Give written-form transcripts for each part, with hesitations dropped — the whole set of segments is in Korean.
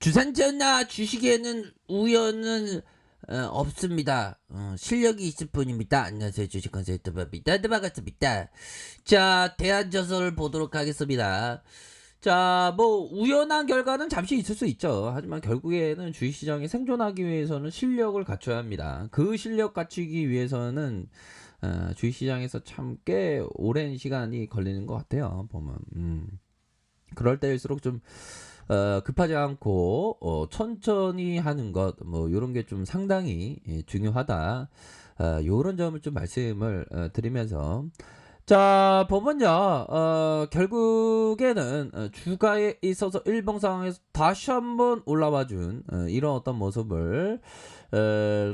주산전나 주식에는 우연은 없습니다. 실력이 있을 뿐입니다. 안녕하세요. 주식consultant bab입니다. 네, 반갑습니다. 자, 대한저서를 보도록 하겠습니다. 자, 뭐 우연한 결과는 잠시 있을 수 있죠. 하지만 결국에는 주식시장에 생존하기 위해서는 실력을 갖춰야 합니다. 그 실력 갖추기 위해서는 주식시장에서 참 꽤 오랜 시간이 걸리는 것 같아요. 보면 그럴 때일수록 좀 급하지 않고 천천히 하는 것, 뭐 요런 게 좀 상당히 중요하다. 요런 점을 좀 말씀을 드리면서, 자, 보면요, 결국에는 주가에 있어서 일봉 상황에서 다시 한번 올라와 준 이런 어떤 모습을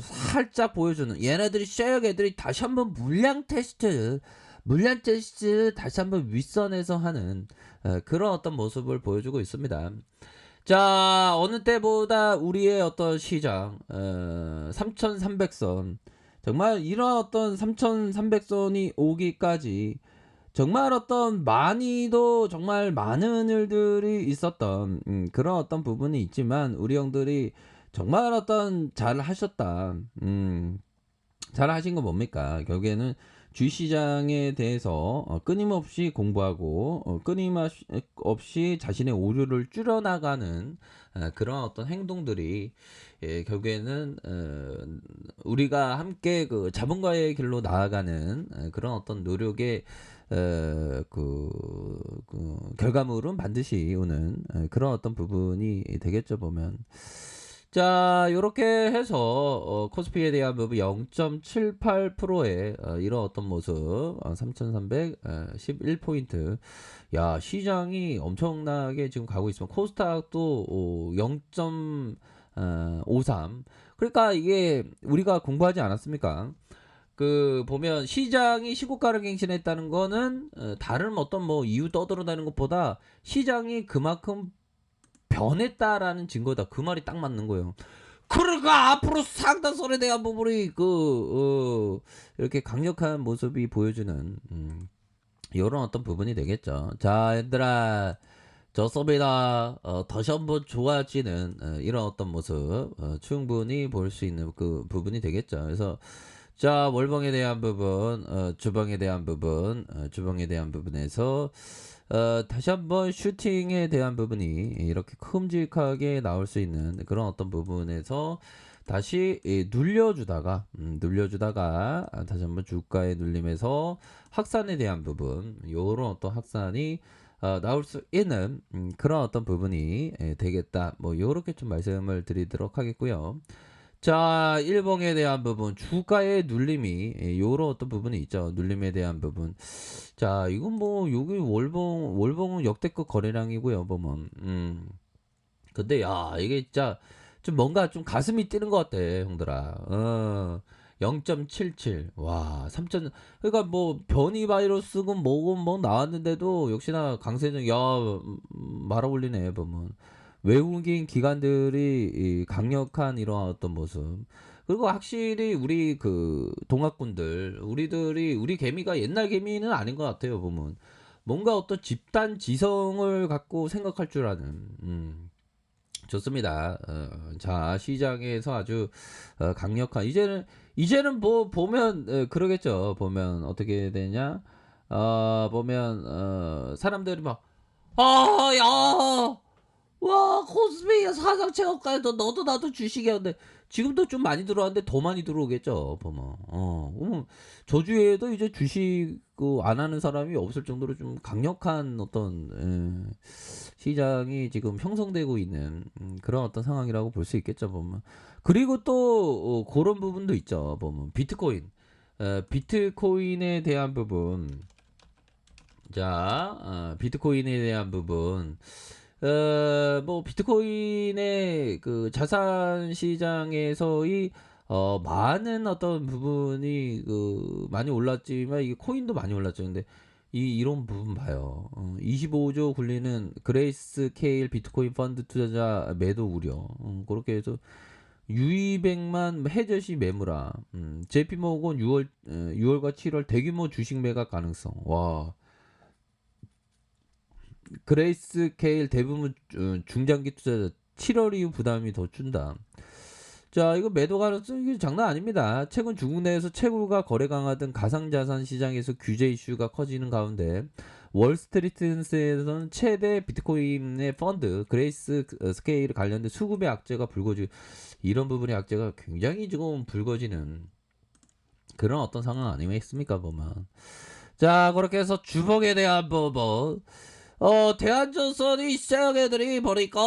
살짝 보여주는, 얘네들이 쉐어 애들이 다시 한번 물량 테스트 다시 한번 윗선에서 하는 그런 어떤 모습을 보여주고 있습니다. 자, 어느 때보다 우리의 어떤 시장 3300선, 정말 이런 어떤 3300선이 오기까지 정말 어떤 많이도 정말 많은 일들이 있었던 그런 어떤 부분이 있지만, 우리 형들이 정말 어떤 잘 하셨다. 잘 하신 건 뭡니까? 결국에는 주식시장에 대해서 끊임없이 공부하고 끊임없이 자신의 오류를 줄여나가는 그런 어떤 행동들이 결국에는 우리가 함께 그 자본가의 길로 나아가는 그런 어떤 노력의 결과물은 반드시 오는 그런 어떤 부분이 되겠죠, 보면. 자, 요렇게 해서 코스피에 대한 부분 0.78%의 이런 어떤 모습, 3311포인트. 야, 시장이 엄청나게 지금 가고 있습니다. 코스닥도 0.53. 그러니까 이게 우리가 공부하지 않았습니까? 그 보면 시장이 시고가를 갱신했다는 거는 다른 어떤 뭐 이유 떠들어다는 것보다 시장이 그만큼 변했다라는 증거다. 그 말이 딱 맞는 거예요. 그러니까 앞으로 상당선에 대한 부분이 이렇게 강력한 모습이 보여주는 이런 어떤 부분이 되겠죠. 자, 얘들아, 좋습니다. 다시 한번 좋아지는 이런 어떤 모습 충분히 볼 수 있는 그 부분이 되겠죠. 그래서 자, 월봉에 대한 부분, 주봉에 대한 부분, 주봉에 대한 부분에서 다시 한번 슈팅에 대한 부분이 이렇게 큼직하게 나올 수 있는 그런 어떤 부분에서 다시 눌려주다가 다시 한번 주가의 눌림에서 확산에 대한 부분, 요런 어떤 확산이 나올 수 있는 그런 어떤 부분이 되겠다. 뭐 요렇게 좀 말씀을 드리도록 하겠고요. 자, 일봉에 대한 부분, 주가의 눌림이 요런 어떤 부분이 있죠. 눌림에 대한 부분. 자, 이건 뭐 여기 월봉은 역대급 거래량이고요, 보면. 근데 야, 이게 진짜 좀 뭔가 좀 가슴이 뛰는 것 같아, 형들아. 0.77. 와, 3천. 그러니까 뭐 변이 바이러스군 뭐군 뭐 나왔는데도 역시나 강세는 야, 말아 올리네, 보면. 외국인 기관들이 이 강력한 이러한 어떤 모습. 그리고 확실히 우리 그 동학군들, 우리 개미가 옛날 개미는 아닌 것 같아요, 보면. 뭔가 어떤 집단 지성을 갖고 생각할 줄 아는. 좋습니다. 자, 시장에서 아주 강력한, 이제는 뭐 보면 그러겠죠. 보면 어떻게 되냐? 보면 사람들이 막, 야, 와, 코스피 사상 최고가에 너도 나도 주식이었는데 지금도 좀 많이 들어왔는데 더 많이 들어오겠죠. 보면 저주에도 이제 주식 안 하는 사람이 없을 정도로 좀 강력한 어떤 시장이 지금 형성되고 있는 그런 어떤 상황이라고 볼 수 있겠죠. 보면. 그리고 또 그런 부분도 있죠. 보면 비트코인에 대한 부분. 자, 비트코인에 대한 부분. 뭐 비트코인의 그 자산 시장에서의 많은 어떤 부분이 그 많이 올랐지만 이게 코인도 많이 올랐죠. 근데 이런 부분 봐요. 25조 굴리는 그레이스 케일 비트코인 펀드 투자자 매도 우려. 그렇게 해서 유이백만 해저시 매물아. JP 모건 6월과 7월 대규모 주식 매각 가능성. 와. 그레이스 케일 대부분 중장기 투자자 7월 이후 부담이 더 준다. 자, 이거 매도 가능성 이게 장난 아닙니다. 최근 중국 내에서 채굴과 거래 강화등 가상자산 시장에서 규제 이슈가 커지는 가운데 월스트리트에서는 최대 비트코인의 펀드 그레이스 스케일 관련된 수급의 악재가 불거지 이런 부분의 악재가 굉장히 지금 불거지는 그런 어떤 상황 아니겠습니까 보면. 자, 그렇게 해서 주봉에 대한 부분 대한전선이 시장 애들이 보니까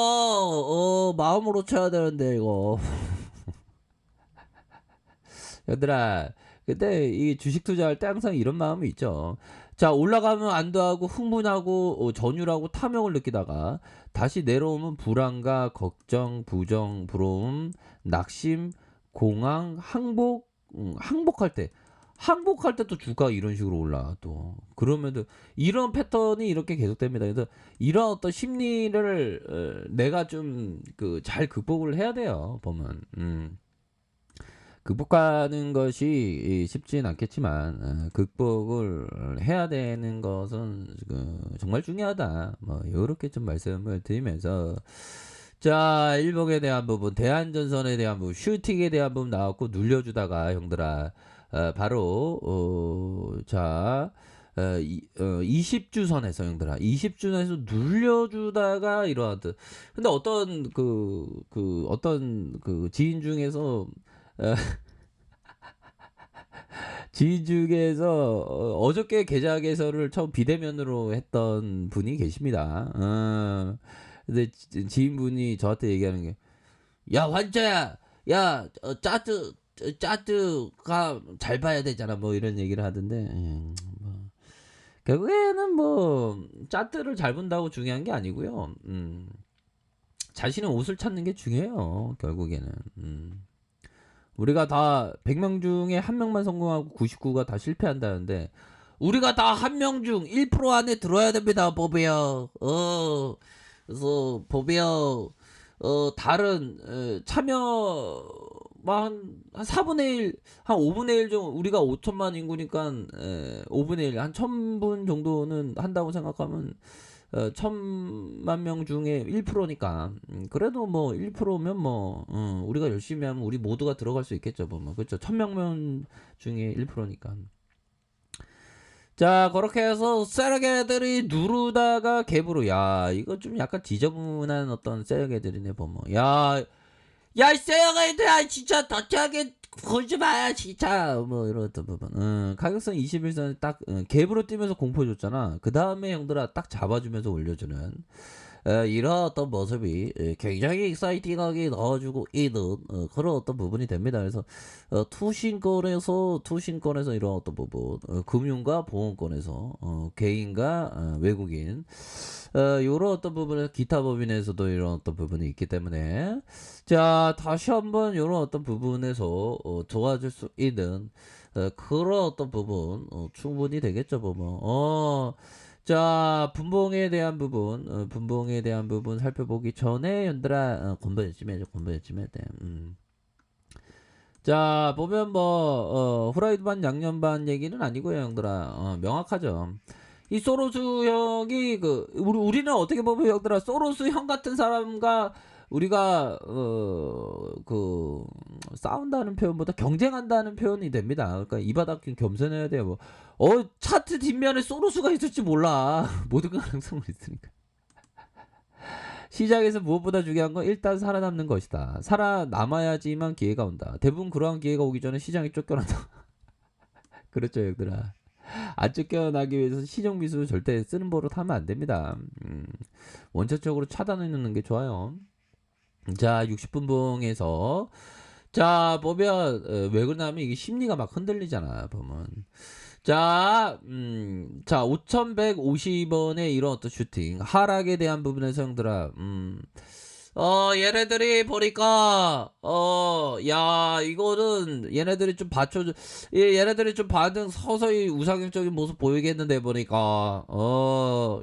마음으로 쳐야 되는데 이거 얘들아, 근데 이 주식 투자할 때 항상 이런 마음이 있죠. 자, 올라가면 안도하고 흥분하고 전율하고 탐욕을 느끼다가 다시 내려오면 불안과 걱정, 부정, 부러움, 낙심, 공황, 항복할 때 또 주가가 이런 식으로 올라 또 그러면은 이런 패턴이 이렇게 계속됩니다. 그래서 이런 어떤 심리를 내가 좀 그 잘 극복을 해야 돼요. 보면 극복하는 것이 쉽진 않겠지만 극복을 해야 되는 것은 정말 중요하다. 뭐 이렇게 좀 말씀을 드리면서 자, 일본에 대한 부분, 대한전선에 대한 부분, 슈팅에 대한 부분 나왔고 눌려주다가 형들아 바로 20주 선에서 형들아 20주 선에서 눌려주다가 이러하듯 근데 어떤 어떤 지인 중에서 지인 중에서 어저께 계좌 개설을 처음 비대면으로 했던 분이 계십니다. 근데 지인분이 저한테 얘기하는 게, 야 환자야, 야 짜트가 잘 봐야 되잖아, 뭐 이런 얘기를 하던데, 뭐. 결국에는 뭐 짜트를 잘 본다고 중요한 게 아니고요. 자신의 옷을 찾는 게 중요해요. 결국에는. 우리가 다 100명 중에 1명만 성공하고 99가 다 실패한다는데 우리가 다 1명 중 1% 안에 들어야 됩니다. 보배요. 그래서 보배요. 다른 참여 한 4분의 1, 한 5분의 1 정도 우리가 5천만 인구니까 5분의 1, 한 1000분 정도는 한다고 생각하면 1000만 명 중에 1%니까 그래도 뭐 1%면 뭐 우리가 열심히 하면 우리 모두가 들어갈 수 있겠죠. 뭐 그렇죠. 1000명 중에 1%니까. 자, 그렇게 해서 세력애들이 누르다가 갭으로 야 이거 좀 약간 지저분한 어떤 세력애들이네 보면 야, 이 세력애들아 진짜 더티하게 걸지 마 진짜 뭐 이런 어떤 부분 가격선 21선에 딱 갭으로 뛰면서 공포 줬잖아. 그 다음에 형들아 딱 잡아주면서 올려주는 이런 어떤 모습이 굉장히 익사이팅하게 넣어주고 있는 그런 어떤 부분이 됩니다. 그래서 투신권에서 이런 어떤 부분 금융과 보험권에서 개인과 외국인 이런 어떤 부분에서 기타 법인에서도 이런 어떤 부분이 있기 때문에 자 다시 한번 이런 어떤 부분에서 도와줄 수 있는 그런 어떤 부분 충분히 되겠죠 보면 자 분봉에 대한 부분 살펴보기 전에 연들아 공부 열심히 해줘. 공부 열심히 해야 돼. 자 보면 뭐 후라이드 반 양념 반 얘기는 아니고요 형들아 명확하죠. 이 소로스 형이 우리는 어떻게 보면 형들아 소로스 형 같은 사람과 우리가 싸운다는 표현보다 경쟁한다는 표현이 됩니다. 그러니까 이 바닥은 겸손해야 돼요. 뭐 차트 뒷면에 소로스가 있을지 몰라. 모든 가능성은 있으니까. 시장에서 무엇보다 중요한 건 일단 살아남는 것이다. 살아남아야지만 기회가 온다. 대부분 그러한 기회가 오기 전에 시장이 쫓겨난다. 그렇죠, 얘들아. 안 쫓겨나기 위해서 시정 미수 절대 쓰는 버릇 하면 안 됩니다. 원칙적으로 차단해 놓는 게 좋아요. 자, 60분 봉에서 자 보면 왜 그러냐면 이게 심리가 막 흔들리잖아 보면. 자 5150원의 이런 어떤 슈팅 하락에 대한 부분에서 형들아 얘네들이 보니까 야 이거는 얘네들이 좀 받쳐줘 얘네들이 좀 반응 서서히 우상향적인 모습 보이겠는데 보니까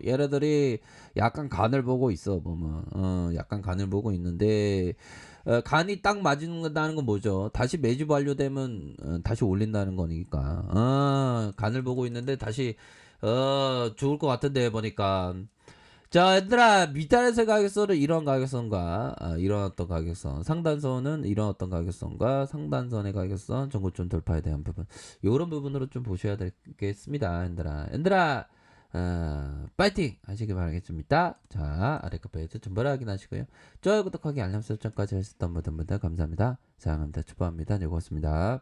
얘네들이 약간 간을 보고 있어 보면 약간 간을 보고 있는데 간이 딱 맞는다는 건 뭐죠? 다시 매주 완료되면 다시 올린다는 거니까 간을 보고 있는데 다시 좋을 것 같은데 보니까 자, 얘들아, 밑단에서 가격선은 이런 가격선과 이런 어떤 가격선, 상단선은 이런 어떤 가격선과 상단선의 가격선, 전고점 돌파에 대한 부분, 요런 부분으로 좀 보셔야 되겠습니다, 얘들아, 파이팅 하시길 바라겠습니다. 자, 아래 카페에서 정보를 확인하시고요. 좋아요, 구독하기, 알람 설정까지 하셨던 모든 분들 감사합니다. 사랑합니다. 축복합니다. 네, 고맙습니다.